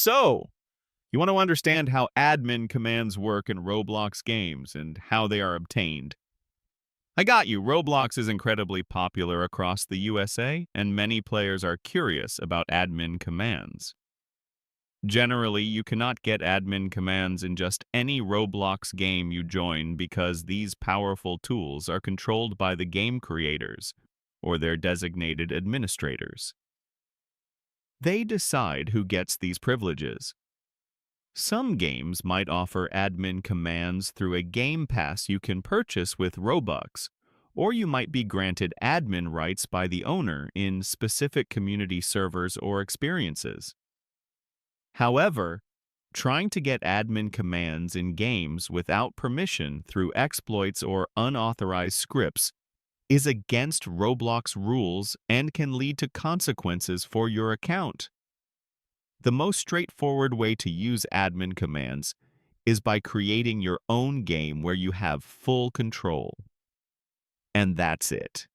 So, you want to understand how admin commands work in Roblox games and how they are obtained. I got you. Roblox is incredibly popular across the USA, and many players are curious about admin commands. Generally, you cannot get admin commands in just any Roblox game you join because these powerful tools are controlled by the game creators or their designated administrators. They decide who gets these privileges. Some games might offer admin commands through a game pass you can purchase with Robux, or you might be granted admin rights by the owner in specific community servers or experiences. However, trying to get admin commands in games without permission through exploits or unauthorized scripts is against Roblox rules and can lead to consequences for your account. The most straightforward way to use admin commands is by creating your own game where you have full control. And that's it.